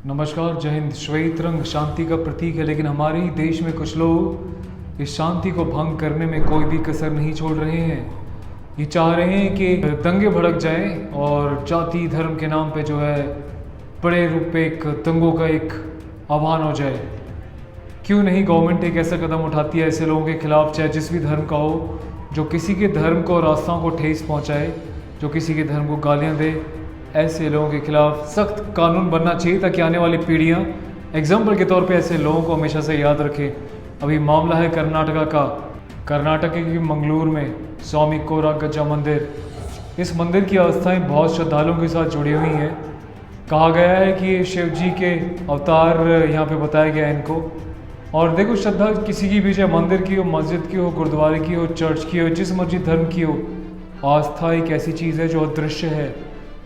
नमस्कार, जय हिंद। श्वेत रंग शांति का प्रतीक है, लेकिन हमारे ही देश में कुछ लोग इस शांति को भंग करने में कोई भी कसर नहीं छोड़ रहे हैं। ये चाह रहे हैं कि दंगे भड़क जाएं और जाति धर्म के नाम पे जो है बड़े रूप पे एक दंगों का एक आह्वान हो जाए। क्यों नहीं गवर्नमेंट एक ऐसा कदम उठाती है ऐसे लोगों के खिलाफ, चाहे जिस भी धर्म का हो, जो किसी के धर्म को और आस्थाओं को ठेस पहुंचाए, जो किसी के धर्म को गालियां दे। ऐसे लोगों के खिलाफ सख्त कानून बनना चाहिए ताकि आने वाली पीढ़ियां एग्जाम्पल के तौर पे ऐसे लोगों को हमेशा से याद रखें। अभी मामला है कर्नाटका का। कर्नाटक के मंगलूर में स्वामी कोरागज्जा मंदिर। इस मंदिर की आस्थाएं बहुत श्रद्धालुओं के साथ जुड़ी हुई हैं। कहा गया है कि ये शिव जी के अवतार यहाँ पे बताया गया है इनको। और देखो, श्रद्धा किसी की भी, चाहे मंदिर की हो, मस्जिद की हो, गुरुद्वारे की हो, चर्च की हो, जिस मर्जी धर्म की हो, आस्था एक ऐसी चीज़ है जो अदृश्य है।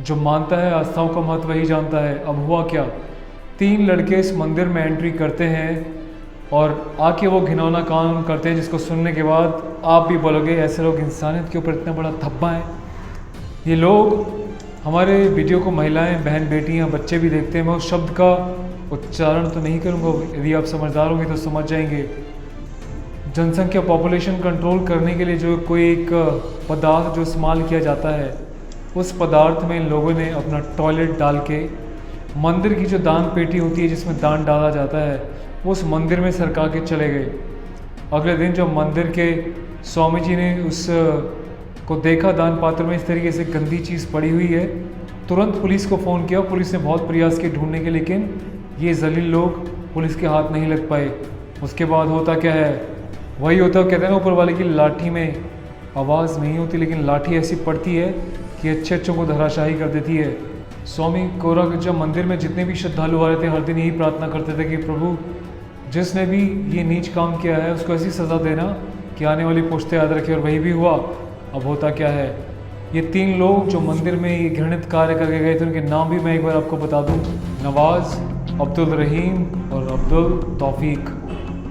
जो मानता है आस्थाओं का महत्व वही जानता है। अब हुआ क्या, 3 लड़के इस मंदिर में एंट्री करते हैं और आके वो घिनौना काम करते हैं जिसको सुनने के बाद आप भी बोलोगे ऐसे लोग इंसानियत के ऊपर इतना बड़ा धब्बा है। ये लोग हमारे वीडियो को महिलाएं, बहन, बेटियां, बच्चे भी देखते हैं। मैं उस शब्द का उच्चारण तो नहीं करूँगा, यदि आप समझदार होंगे तो समझ जाएंगे। जनसंख्या, पॉपुलेशन कंट्रोल करने के लिए जो कोई एक पदार्थ जो इस्तेमाल किया जाता है, उस पदार्थ में इन लोगों ने अपना टॉयलेट डाल के मंदिर की जो दान पेटी होती है जिसमें दान डाला जाता है, उस मंदिर में सरका के चले गए। अगले दिन जब मंदिर के स्वामी जी ने उस को देखा दान पात्र में इस तरीके से गंदी चीज़ पड़ी हुई है, तुरंत पुलिस को फ़ोन किया। पुलिस ने बहुत प्रयास किए ढूंढने के, लेकिन ये जलील लोग पुलिस के हाथ नहीं लग पाए। उसके बाद होता क्या है, वही होता, कहते हैं ना ऊपर वाले की लाठी में आवाज़ नहीं होती, लेकिन लाठी ऐसी पड़ती है कि अच्छे अच्छों को धराशाही कर देती है। स्वामी कोरागज्जा मंदिर में जितने भी श्रद्धालु आ रहे थे, हर दिन यही प्रार्थना करते थे कि प्रभु, जिसने भी ये नीच काम किया है उसको ऐसी सज़ा देना कि आने वाली पुश्तें याद रखे। और वही भी हुआ। अब होता क्या है, ये 3 लोग जो मंदिर में ये घृणित कार्य करके गए थे, उनके नाम भी मैं एक बार आपको बता दूँ। नवाज़, अब्दुल रहीम और अब्दुल तौफीक।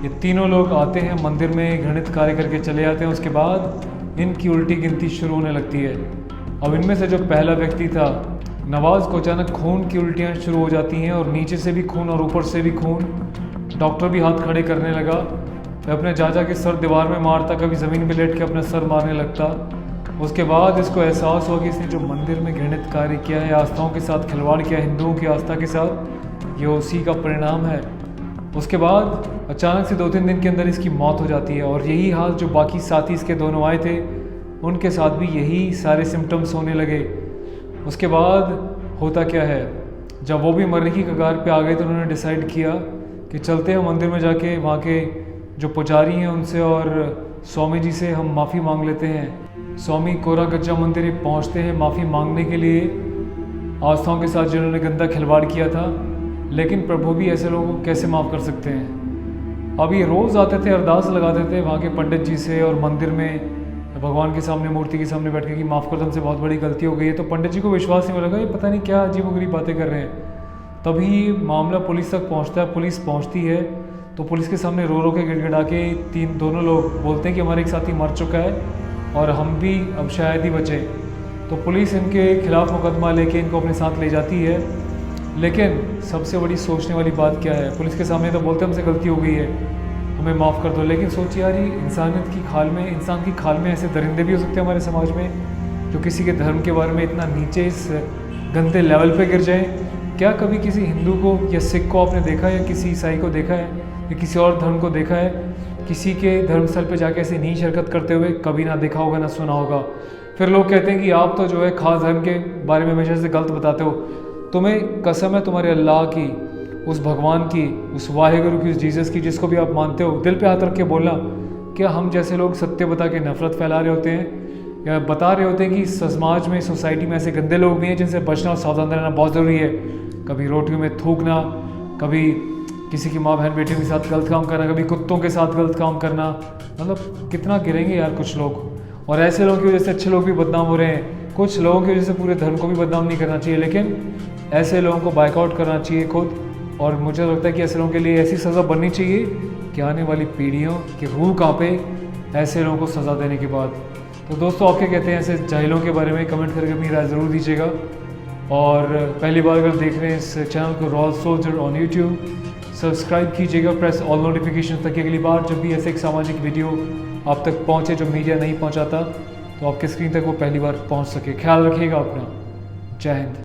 ये तीनों लोग आते हैं मंदिर में, घृणित कार्य करके चले जाते हैं। उसके बाद इनकी उल्टी गिनती शुरू होने लगती है। अब इनमें से जो पहला व्यक्ति था नवाज़ को अचानक खून की उल्टियाँ शुरू हो जाती हैं, और नीचे से भी खून और ऊपर से भी खून। डॉक्टर भी हाथ खड़े करने लगा। वह अपने चाचा के सर दीवार में मारता, कभी ज़मीन पे लेट के अपना सर मारने लगता। उसके बाद इसको एहसास हुआ कि इसने जो मंदिर में घृणित कार्य किया है, आस्थाओं के साथ खिलवाड़ किया, हिंदुओं की आस्था के साथ, ये उसी का परिणाम है। उसके बाद अचानक से 2-3 दिन के अंदर इसकी मौत हो जाती है। और यही हाल जो बाकी साथी इसके दोनों आए थे, उनके साथ भी यही सारे सिम्टम्स होने लगे। उसके बाद होता क्या है, जब वो भी मरने की कगार पे आ गए तो उन्होंने डिसाइड किया कि चलते हैं मंदिर में जाके वहाँ के जो पुजारी हैं उनसे और स्वामी जी से हम माफ़ी मांग लेते हैं। स्वामी कोरागज्जा मंदिर पहुँचते हैं माफ़ी मांगने के लिए आस्थाओं के साथ जिन्होंने गंदा खिलवाड़ किया था। लेकिन प्रभु भी ऐसे लोगों को कैसे माफ़ कर सकते हैं। अब ये रोज़ आते थे, अरदास लगाते थे वहाँ के पंडित जी से, और मंदिर में भगवान के सामने, मूर्ति के सामने बैठ के कि माफ़ कर दो, हमसे बहुत बड़ी गलती हो गई है। तो पंडित जी को विश्वास नहीं लगा, ये पता नहीं क्या अजीबोगरीब बातें कर रहे हैं। तभी मामला पुलिस तक पहुंचता है। पुलिस पहुंचती है तो पुलिस के सामने रो रो के गिड़गिड़ा के दोनों लोग बोलते हैं कि हमारे एक साथी मर चुका है और हम भी अब शायद ही बचे। तो पुलिस इनके खिलाफ मुकदमा लेके इनको अपने साथ ले जाती है। लेकिन सबसे बड़ी सोचने वाली बात क्या है, पुलिस के सामने तो बोलते हमसे गलती हो गई है, हमें माफ़ कर दो। लेकिन सोचिए यार, ये इंसानियत की खाल में, इंसान की खाल में ऐसे दरिंदे भी हो सकते हैं हमारे समाज में, जो किसी के धर्म के बारे में इतना नीचे इस गंदे लेवल पे गिर जाएं। क्या कभी किसी हिंदू को या सिख को आपने देखा है, या किसी ईसाई को देखा है, या किसी और धर्म को देखा है किसी के धर्मस्थल पे जाके ऐसे नीच हरकत करते हुए? कभी ना देखा होगा, ना सुना होगा। फिर लोग कहते हैं कि आप तो जो है खास धर्म के बारे में हमेशा से गलत बताते हो। तुम्हें कसम है तुम्हारे अल्लाह की, उस भगवान की, उस वाहेगुरु की, उस जीसस की, जिसको भी आप मानते हो, दिल पे हाथ रख के बोलना, क्या हम जैसे लोग सत्य बता के नफरत फैला रहे होते हैं, या बता रहे होते हैं कि समाज में, सोसाइटी में ऐसे गंदे लोग भी हैं जिनसे बचना और सावधान रहना बहुत ज़रूरी है। कभी रोटियों में थूकना, कभी किसी की माँ बहन बेटियों के साथ गलत काम करना, कभी कुत्तों के साथ गलत काम करना। मतलब कितना गिरेंगे यार कुछ लोग। और ऐसे लोगों की वजह से अच्छे लोग भी बदनाम हो रहे हैं। कुछ लोगों की वजह से पूरे धर्म को भी बदनाम नहीं करना चाहिए, लेकिन ऐसे लोगों को बाइकआउट करना चाहिए खुद। और मुझे लगता है कि ऐसे लोगों के लिए ऐसी सज़ा बननी चाहिए कि आने वाली पीढ़ियों की रूह कांपे ऐसे लोगों को सज़ा देने के बाद। तो दोस्तों, आप क्या कहते हैं ऐसे जाहिलों के बारे में? कमेंट करके अपनी राय ज़रूर दीजिएगा। और पहली बार अगर देख रहे हैं इस चैनल को royal soldier on YouTube, subscribe कीजिएगा, प्रेस ऑल नोटिफिकेशन ताकि अगली बार जब भी ऐसे एक सामाजिक वीडियो आप तक पहुंचे जो मीडिया नहीं पहुंचाता तो आपके स्क्रीन तक वो पहली बार पहुंच सके। ख्याल रखिएगा अपना। जय हिंद।